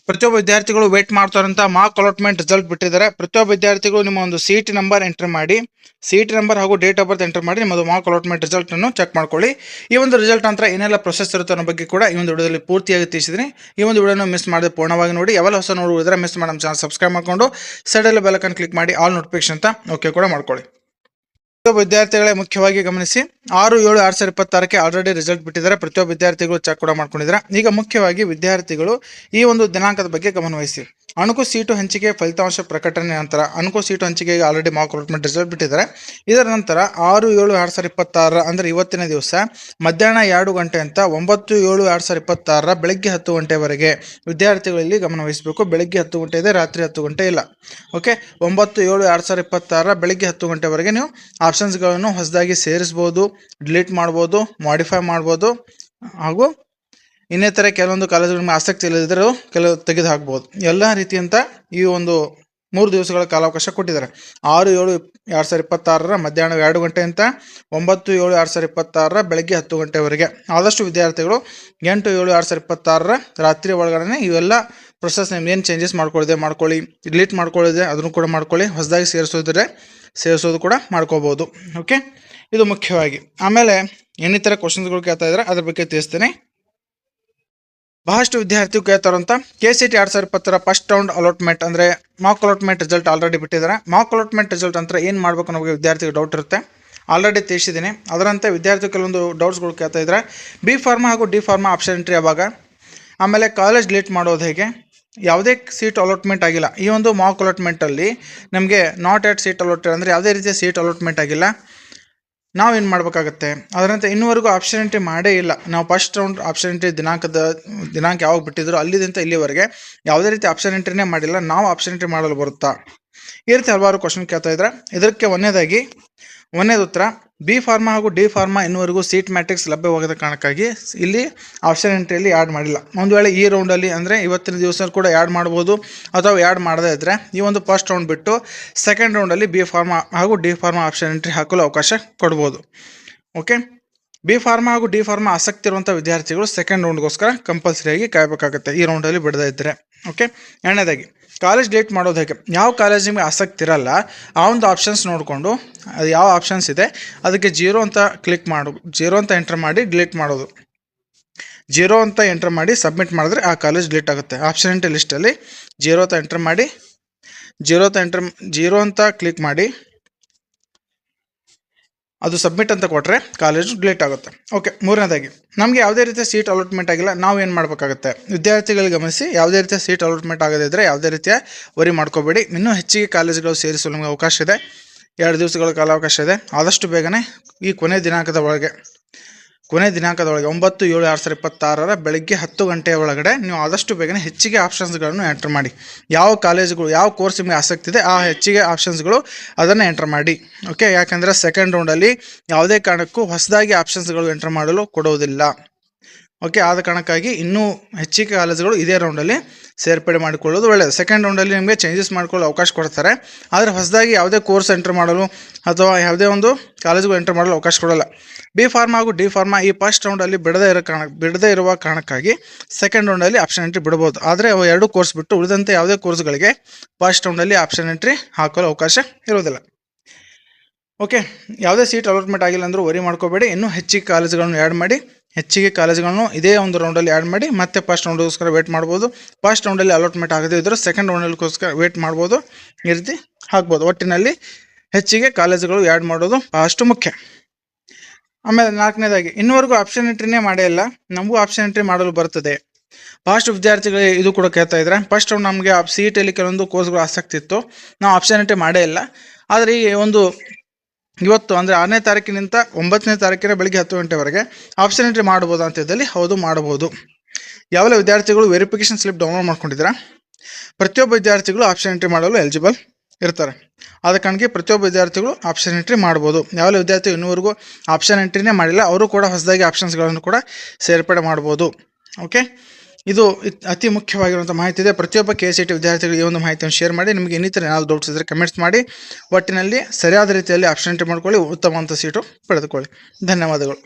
ಪ್ರತಿಯೊಬ್ಬ ವಿದ್ಯಾರ್ಥಿಗಳು ವೇಟ್ ಮಾಡ್ತಾರಂತ ಮಾರ್ಕ್ ಅಲಾಟ್ಮೆಂಟ್ ರಿಸಲ್ಟ್ ಬಿಟ್ಟಿದ್ದಾರೆ. ಪ್ರತಿಯೊಬ್ಬ ವಿದ್ಯಾರ್ಥಿಗಳು ನಿಮ್ಮ ಒಂದು ಸಿಇಟಿ ನಂಬರ್ ಎಂಟರ್ ಮಾಡಿ, ಸಿಇಟಿ ನಂಬರ್ ಹಾಗೂ ಡೇಟ್ ಆಫ್ ಬರ್ತ್ ಎಂಟರ್ ಮಾಡಿ ನಿಮ್ಮದು ಮಾರ್ಕ್ ಅಲಾಟ್ಮೆಂಟ್ ರಿಸಲ್ಟ್ ಅನ್ನು ಚೆಕ್ ಮಾಡ್ಕೊಳ್ಳಿ. ಈ ಒಂದು ರಿಸಲ್ಟ್ ನಂತರ ಏನೆಲ್ಲ ಪ್ರೊಸೆಸ್ ಇರುತ್ತೆ ಅನ್ನೋ ಬಗ್ಗೆ ಕೂಡ ಈ ಒಂದು ವಿಡಿಯೋದಲ್ಲಿ ಪೂರ್ತಿಯಾಗಿ ತಿಳಿಸಿದ್ದೀನಿ. ಈ ಒಂದು ವಿಡಿಯೋನ ಮಿಸ್ ಮಾಡದೆ ಪೂರ್ಣವಾಗಿ ನೋಡಿ. ಯಾವೆಲ್ಲ ಹೊಸ ನೋಡುವುದರ ಮಿಸ್ ಮಾಡಿ ನಮ್ಮ ಚಾನಲ್ ಸಬ್ಸ್ಕ್ರೈಬ್ ಮಾಡಿಕೊಂಡು ಸೈಡಲ್ಲಿ ಬೆಲ್ ಐಕಾನ್ ಕ್ಲಿಕ್ ಮಾಡಿ ಆಲ್ ನೋಟಿಫಿಕೇಶನ್ ಅಂತ ಓಕೆ ಕೂಡ ಮಾಡ್ಕೊಳ್ಳಿ. ವಿದ್ಯಾರ್ಥಿಗಳೇ ಮುಖ್ಯವಾಗಿ ಗಮನಿಸಿ, 6/7/2026 ಆಲ್ರೆಡಿ ರಿಸಲ್ಟ್ ಬಿಟ್ಟಿದ್ದಾರೆ. ಪ್ರತಿಯೊಬ್ಬ ವಿದ್ಯಾರ್ಥಿಗಳು ಚೆಕ್ ಕೂಡ ಮಾಡ್ಕೊಂಡಿದ್ದಾರೆ. ಈಗ ಮುಖ್ಯವಾಗಿ ವಿದ್ಯಾರ್ಥಿಗಳು ಈ ಒಂದು ದಿನಾಂಕದ ಬಗ್ಗೆ ಗಮನವಹಿಸಿ. ಅಣಕು ಸೀಟು ಹಂಚಿಕೆ ಫಲಿತಾಂಶ ಪ್ರಕಟಣೆ ನಂತರ ಅಣಕು ಸೀಟು ಹಂಚಿಕೆಗೆ ಆಲ್ರೆಡಿ ಮಾರ್ಕ್ ಅಲಾಟ್ಮೆಂಟ್ ರಿಸಲ್ಟ್ ಬಿಟ್ಟಿದ್ದಾರೆ. ಇದರ ನಂತರ 6/7/2026 ಅಂದರೆ ಇವತ್ತಿನ ದಿವಸ ಮಧ್ಯಾಹ್ನ 2 ಗಂಟೆ ಅಂತ 9/7/2026 ಬೆಳಗ್ಗೆ 10 ಗಂಟೆವರೆಗೆ ವಿದ್ಯಾರ್ಥಿಗಳಲ್ಲಿ ಗಮನವಹಿಸಬೇಕು. ಬೆಳಗ್ಗೆ 10 ಗಂಟೆ ಇದೆ, ರಾತ್ರಿ 10 ಗಂಟೆ ಇಲ್ಲ. ಓಕೆ, 9/7/2026 ಬೆಳಗ್ಗೆ 10 ಗಂಟೆವರೆಗೆ ನೀವು ಆಪ್ಷನ್ಸ್ಗಳನ್ನು ಹೊಸದಾಗಿ ಸೇರಿಸ್ಬೋದು, ಡಿಲೀಟ್ ಮಾಡ್ಬೋದು, ಮಾಡಿಫೈ ಮಾಡ್ಬೋದು, ಹಾಗೂ ಇನ್ನಿತರ ಕೆಲವೊಂದು ಕಾಲೇಜುಗಳ ಆಸಕ್ತಿ ಇಲ್ಲದಿದ್ದರೂ ಕೆಲವು ತೆಗೆದು ಹಾಕ್ಬೋದು. ಎಲ್ಲ ರೀತಿಯಂಥ ಈ ಒಂದು 3 ದಿವಸಗಳ ಕಾಲಾವಕಾಶ ಕೊಟ್ಟಿದ್ದಾರೆ. 6/7/2026 ಮಧ್ಯಾಹ್ನ 2 ಗಂಟೆ ಅಂತ 9/7/2026 ಬೆಳಗ್ಗೆ 10 ಗಂಟೆವರೆಗೆ. ಆದಷ್ಟು ವಿದ್ಯಾರ್ಥಿಗಳು 8/7/2026 ರಾತ್ರಿ ಒಳಗಡೆ ಇವೆಲ್ಲ ಪ್ರೊಸೆಸ್ ಏನು ಚೇಂಜಸ್ ಮಾಡ್ಕೊಳ್ಳಿ, ಡಿಲೀಟ್ ಮಾಡ್ಕೊಳ್ಳಿದೆ ಅದನ್ನು ಕೂಡ ಮಾಡ್ಕೊಳ್ಳಿ, ಹೊಸದಾಗಿ ಸೇರಿಸೋದು ಕೂಡ ಮಾಡ್ಕೋಬೋದು. ಓಕೆ, ಇದು ಮುಖ್ಯವಾಗಿ. ಆಮೇಲೆ ಇನ್ನಿತರ ಕ್ವಶನ್ಸ್ಗಳು ಕೇಳ್ತಾ ಇದ್ದಾರೆ, ಅದ್ರ ಬಗ್ಗೆ ತಿಳಿಸ್ತೇನೆ. ಬಹಳಷ್ಟು ವಿದ್ಯಾರ್ಥಿಗಳು ಕೇಳ್ತಾರಂತ KCET 2020 ಫಸ್ಟ್ ರೌಂಡ್ ಅಲಾಟ್ಮೆಂಟ್ ಅಂದರೆ ಮಾರ್ಕ್ ಅಲಾಟ್ಮೆಂಟ್ ರಿಸಲ್ಟ್ ಆಲ್ರೆಡಿ ಬಿಟ್ಟಿದ್ದಾರೆ. ಮಾರ್ಕ್ ಅಲಾಟ್ಮೆಂಟ್ ರಿಸಲ್ಟ್ ಅಂತ ಏನು ಮಾಡಬೇಕು ಅನ್ನೋ ವಿದ್ಯಾರ್ಥಿಗೆ ಡೌಟ್ ಇರುತ್ತೆ. ಆಲ್ರೆಡಿ ತಿಳಿಸಿದ್ದೀನಿ. ಅದರಂತೆ ವಿದ್ಯಾರ್ಥಿಗಳು ಕೆಲವೊಂದು ಡೌಟ್ಸ್ಗಳು ಕೇಳ್ತಾ ಇದ್ದಾರೆ. ಬಿ ಫಾರ್ಮಾ ಹಾಗೂ ಡಿ ಫಾರ್ಮಾ ಆಪ್ಷನ್ ಎಂಟ್ರಿ ಯಾವಾಗ, ಆಮೇಲೆ ಕಾಲೇಜ್ ಡಿಲೀಟ್ ಮಾಡೋದು ಹೇಗೆ, ಯಾವುದೇ ಸೀಟ್ ಅಲಾಟ್ಮೆಂಟ್ ಆಗಿಲ್ಲ. ಈ ಒಂದು ಮಾರ್ಕ್ ಅಲಾಟ್ಮೆಂಟಲ್ಲಿ ನಮಗೆ ನಾಟ್ ಎಟ್ ಸೀಟ್ ಅಲಾಟೆಡ್ ಅಂದರೆ ಯಾವುದೇ ರೀತಿಯ ಸೀಟ್ ಅಲಾಟ್ಮೆಂಟ್ ಆಗಿಲ್ಲ. ನಾವೇನು ಮಾಡಬೇಕಾಗತ್ತೆ, ಅದರಂತೆ ಇನ್ನೂವರೆಗೂ ಆಪ್ಷನ್ ಎಂಟ್ರಿ ಮಾಡೇ ಇಲ್ಲ. ನಾವು ಫಸ್ಟ್ ರೌಂಡ್ ಆಪ್ಷನ್ ಎಂಟ್ರಿ ದಿನಾಂಕ ಯಾವಾಗ ಬಿಟ್ಟಿದ್ರು ಅಲ್ಲಿಂದ ಇಲ್ಲಿವರೆಗೆ ಯಾವುದೇ ರೀತಿ ಆಪ್ಷನ್ ಎಂಟ್ರಿನೇ ಮಾಡಿಲ್ಲ. ನಾವು ಆಪ್ಷನ್ ಎಂಟ್ರಿ ಮಾಡಲು ಬರುತ್ತಾ, ಈ ರೀತಿ ಹಲವಾರು ಕ್ವಶನ್ ಕೇಳ್ತಾ ಇದ್ದಾರೆ. ಇದಕ್ಕೆ ಒಂದನೇದು ಉತ್ತರ ಬಿ ಫಾರ್ಮಾ ಹಾಗೂ ಡಿ ಫಾರ್ಮಾ ಇನ್ನುವರೆಗೂ ಸೀಟ್ ಮ್ಯಾಟ್ರಿಕ್ಸ್ ಲಭ್ಯವಾಗದ ಕಾರಣಕ್ಕಾಗಿ ಇಲ್ಲಿ ಆಪ್ಷನ್ ಎಂಟ್ರಿಯಲ್ಲಿ ಆ್ಯಡ್ ಮಾಡಿಲ್ಲ. ಒಂದು ವೇಳೆ ಈ ರೌಂಡಲ್ಲಿ ಅಂದರೆ ಇವತ್ತಿನ ದಿವಸ ಕೂಡ ಆ್ಯಡ್ ಮಾಡ್ಬೋದು, ಅಥವಾ ಆ್ಯಡ್ ಮಾಡದೇ ಇದ್ದರೆ ಈ ಒಂದು ಫಸ್ಟ್ ರೌಂಡ್ ಬಿಟ್ಟು ಸೆಕೆಂಡ್ ರೌಂಡಲ್ಲಿ ಬಿ ಫಾರ್ಮಾ ಹಾಗೂ ಡಿ ಫಾರ್ಮಾ ಆಪ್ಷನ್ ಎಂಟ್ರಿ ಹಾಕಲು ಅವಕಾಶ ಕೊಡ್ಬೋದು. ಓಕೆ, ಬಿ ಫಾರ್ಮಾ ಹಾಗೂ ಡಿ ಫಾರ್ಮಾ ಆಸಕ್ತಿ ಇರುವಂಥ ವಿದ್ಯಾರ್ಥಿಗಳು ಸೆಕೆಂಡ್ ರೌಂಡ್ಗೋಸ್ಕರ ಕಂಪಲ್ಸರಿಯಾಗಿ ಕಾಯಬೇಕಾಗುತ್ತೆ ಈ ರೌಂಡಲ್ಲಿ ಬಿಡದೇ ಇದ್ದರೆ. ಓಕೆ, ಎರಡನೇದಾಗಿ ಕಾಲೇಜ್ ಡಿಲೀಟ್ ಮಾಡೋದು ಹೇಗೆ, ಯಾವ ಕಾಲೇಜ್ ನಿಮಗೆ ಆಸಕ್ತಿ ಇರಲ್ಲ ಆ ಒಂದು ಆಪ್ಷನ್ಸ್ ನೋಡಿಕೊಂಡು ಅದು ಯಾವ ಆಪ್ಷನ್ಸ್ ಇದೆ ಅದಕ್ಕೆ 0 ಅಂತ ಕ್ಲಿಕ್ ಮಾಡು, 0 ಅಂತ ಎಂಟರ್ ಮಾಡಿ ಡಿಲೀಟ್ ಮಾಡೋದು. 0 ಅಂತ ಎಂಟರ್ ಮಾಡಿ ಸಬ್ಮಿಟ್ ಮಾಡಿದ್ರೆ ಆ ಕಾಲೇಜ್ ಡಿಲೀಟ್ ಆಗುತ್ತೆ. ಆಪ್ಷನ್ ಎಂಟ್ರಿ ಲಿಸ್ಟಲ್ಲಿ 0 ಅಂತ ಎಂಟರ್ ಮಾಡಿ 0 ಅಂತ ಕ್ಲಿಕ್ ಮಾಡಿ ಅದು ಸಬ್ಮಿಟ್ ಅಂತ ಕೊಟ್ಟರೆ ಕಾಲೇಜು ಡಿಲೀಟ್ ಆಗುತ್ತೆ. ಓಕೆ, ಮೂರನೇದಾಗಿ ನಮಗೆ ಯಾವುದೇ ರೀತಿಯ ಸೀಟ್ ಅಲಾಟ್ಮೆಂಟ್ ಆಗಿಲ್ಲ, ನಾವು ಏನು ಮಾಡಬೇಕಾಗುತ್ತೆ, ವಿದ್ಯಾರ್ಥಿಗಳಿಗೆ ಗಮನಿಸಿ, ಯಾವುದೇ ರೀತಿಯ ಸೀಟ್ ಅಲಾಟ್ಮೆಂಟ್ ಆಗದೇ ಇದ್ದರೆ ಯಾವುದೇ ರೀತಿಯ ವರಿ ಮಾಡ್ಕೋಬೇಡಿ. ಇನ್ನೂ ಹೆಚ್ಚಿಗೆ ಕಾಲೇಜುಗಳು ಸೇರಿಸಲು ನಮಗೆ ಅವಕಾಶ ಇದೆ. 2 ದಿವಸಗಳ ಕಾಲಾವಕಾಶ ಇದೆ. ಆದಷ್ಟು ಬೇಗನೆ ಈ ಕೊನೆ ದಿನಾಂಕದ ಒಳಗೆ 9/7/2026 ಬೆಳಗ್ಗೆ 10 ಗಂಟೆಯ ಒಳಗಡೆ ನೀವು ಆದಷ್ಟು ಬೇಗನೆ ಹೆಚ್ಚಿಗೆ ಆಪ್ಷನ್ಸ್ಗಳನ್ನು ಎಂಟರ್ ಮಾಡಿ. ಯಾವ ಕಾಲೇಜುಗಳು ಯಾವ ಕೋರ್ಸ್ ನಿಮಗೆ ಆಸಕ್ತಿ ಇದೆ ಆ ಹೆಚ್ಚಿಗೆ ಆಪ್ಷನ್ಸ್ಗಳು ಅದನ್ನು ಎಂಟರ್ ಮಾಡಿ. ಓಕೆ, ಯಾಕಂದರೆ ಸೆಕೆಂಡ್ ರೌಂಡಲ್ಲಿ ಯಾವುದೇ ಕಾರಣಕ್ಕೂ ಹೊಸದಾಗಿ ಆಪ್ಷನ್ಸ್ಗಳು ಎಂಟರ್ ಮಾಡಲು ಕೊಡುವುದಿಲ್ಲ. ಓಕೆ, ಆದ ಕಾರಣಕ್ಕಾಗಿ ಇನ್ನೂ ಹೆಚ್ಚಿಗೆ ಕಾಲೇಜುಗಳು ಇದೇ ರೌಂಡಲ್ಲಿ ಸೇರ್ಪಡೆ ಮಾಡಿಕೊಳ್ಳೋದು ಒಳ್ಳೆಯದು. ಸೆಕೆಂಡ್ ರೌಂಡಲ್ಲಿ ನಿಮಗೆ ಚೇಂಜಸ್ ಮಾಡ್ಕೊಳ್ಳೋ ಅವಕಾಶ ಕೊಡ್ತಾರೆ, ಆದರೆ ಹೊಸದಾಗಿ ಯಾವುದೇ ಕೋರ್ಸ್ ಎಂಟರ್ ಮಾಡಲು ಅಥವಾ ಯಾವುದೇ ಒಂದು ಕಾಲೇಜುಗಳು ಎಂಟರ್ ಮಾಡಲು ಅವಕಾಶ ಕೊಡೋಲ್ಲ. ಬಿ ಫಾರ್ಮಾ ಹಾಗೂ ಡಿ ಫಾರ್ಮಾ ಈ ಫಸ್ಟ್ ರೌಂಡಲ್ಲಿ ಬಿಡದೇ ಇರುವ ಕಾರಣಕ್ಕಾಗಿ ಸೆಕೆಂಡ್ ರೌಂಡಲ್ಲಿ ಆಪ್ಷನ್ ಎಂಟ್ರಿ ಬಿಡ್ಬೋದು. ಆದರೆ ಅವು 2 ಕೋರ್ಸ್ ಬಿಟ್ಟು ಉಳಿದಂತೆ ಯಾವುದೇ ಕೋರ್ಸ್ಗಳಿಗೆ ಫಸ್ಟ್ ರೌಂಡಲ್ಲಿ ಆಪ್ಷನ್ ಎಂಟ್ರಿ ಹಾಕಲು ಅವಕಾಶ ಇರೋದಿಲ್ಲ. ಓಕೆ, ಯಾವುದೇ ಸೀಟ್ ಅಲಾಟ್ಮೆಂಟ್ ಆಗಿಲ್ಲ ಅಂದರೂ ವರಿ ಮಾಡ್ಕೋಬೇಡಿ. ಇನ್ನೂ ಹೆಚ್ಚಿಗೆ ಕಾಲೇಜುಗಳನ್ನು ಆ್ಯಡ್ ಮಾಡಿ, ಹೆಚ್ಚಿಗೆ ಕಾಲೇಜುಗಳನ್ನು ಇದೇ ಒಂದು ರೌಂಡಲ್ಲಿ ಆ್ಯಡ್ ಮಾಡಿ ಮತ್ತೆ ಫಸ್ಟ್ ರೌಂಡ್ಗೋಸ್ಕರ ವೇಟ್ ಮಾಡ್ಬೋದು. ಫಸ್ಟ್ ರೌಂಡಲ್ಲಿ ಅಲಾಟ್ಮೆಂಟ್ ಆಗದೇ ಇದ್ದರೂ ಸೆಕೆಂಡ್ ರೌಂಡಲ್ಲಿಗೋಸ್ಕರ ವೇಟ್ ಮಾಡ್ಬೋದು. ಈ ರೀತಿ ಹಾಕ್ಬೋದು. ಒಟ್ಟಿನಲ್ಲಿ ಹೆಚ್ಚಿಗೆ ಕಾಲೇಜುಗಳು ಆ್ಯಡ್ ಮಾಡೋದು ಅಷ್ಟು ಮುಖ್ಯ. ಆಮೇಲೆ ನಾಲ್ಕನೇದಾಗಿ ಇನ್ನೂವರೆಗೂ ಆಪ್ಷನ್ ಎಂಟ್ರಿನೇ ಮಾಡೇ ಇಲ್ಲ, ನಮಗೂ ಆಪ್ಷನ್ ಎಂಟ್ರಿ ಮಾಡಲು ಬರ್ತದೆ. ಫಸ್ಟ್ ವಿದ್ಯಾರ್ಥಿಗಳಿಗೆ ಇದು ಕೂಡ ಕೇಳ್ತಾ ಇದ್ದಾರೆ. ಫಸ್ಟ್ ರೌಂಡ್ ನಮಗೆ CET ಕೆಲವೊಂದು ಕೋರ್ಸ್ಗಳು ಆಸಕ್ತಿ ಇತ್ತು, ನಾವು ಆಪ್ಷನ್ ಎಂಟ್ರಿ ಮಾಡೇ ಇಲ್ಲ. ಆದರೆ ಈ ಒಂದು ಇವತ್ತು ಅಂದರೆ 6ನೇ ತಾರೀಕಿನಿಂದ 9ನೇ ತಾರೀಕಿನ ಬೆಳಗ್ಗೆ 10 ಗಂಟೆವರೆಗೆ ಆಪ್ಷನ್ ಎಂಟ್ರಿ ಮಾಡ್ಬೋದು ಅಂತಿದ್ದಲ್ಲಿ ಹೌದು ಮಾಡ್ಬೋದು. ಯಾವೆಲ್ಲ ವಿದ್ಯಾರ್ಥಿಗಳು ವೆರಿಫಿಕೇಷನ್ ಸ್ಲಿಪ್ ಡೌನ್ಲೋಡ್ ಮಾಡ್ಕೊಂಡಿದ್ದೀರಾ, ಪ್ರತಿಯೊಬ್ಬ ವಿದ್ಯಾರ್ಥಿಗಳು ಆಪ್ಷನ್ ಎಂಟ್ರಿ ಮಾಡಲು ಎಲಿಜಿಬಲ್ ಇರ್ತಾರೆ. ಆದ ಕಾರಣಕ್ಕೆ ಪ್ರತಿಯೊಬ್ಬ ವಿದ್ಯಾರ್ಥಿಗಳು ಆಪ್ಷನ್ ಎಂಟ್ರಿ ಮಾಡ್ಬೋದು. ಯಾವೆಲ್ಲ ವಿದ್ಯಾರ್ಥಿಗಳು ಇನ್ನೂವರೆಗೂ ಆಪ್ಷನ್ ಎಂಟ್ರಿನೇ ಮಾಡಿಲ್ಲ ಅವರು ಕೂಡ ಹೊಸದಾಗಿ ಆಪ್ಷನ್ಸ್ಗಳನ್ನು ಕೂಡ ಸೇರ್ಪಡೆ ಮಾಡ್ಬೋದು. ಓಕೆ, ಇದು ಅತಿ ಮುಖ್ಯವಾಗಿರುವಂಥ ಮಾಹಿತಿ ಇದೆ. ಪ್ರತಿಯೊಬ್ಬ KCET ವಿದ್ಯಾರ್ಥಿಗಳು ಈ ಒಂದು ಮಾಹಿತಿಯನ್ನು ಶೇರ್ ಮಾಡಿ. ನಿಮಗೆ ಇನ್ನಿತರ ಏನಾದರೂ ಡೌಟ್ಸ್ ಇದ್ದರೆ ಕಮೆಂಟ್ಸ್ ಮಾಡಿ. ಒಟ್ಟಿನಲ್ಲಿ ಸರಿಯಾದ ರೀತಿಯಲ್ಲಿ ಆಪ್ಷನ್ ಎಂಟ್ರಿ ಮಾಡ್ಕೊಳ್ಳಿ, ಉತ್ತಮವಾದ ಸೀಟು ಪಡೆದುಕೊಳ್ಳಿ. ಧನ್ಯವಾದಗಳು.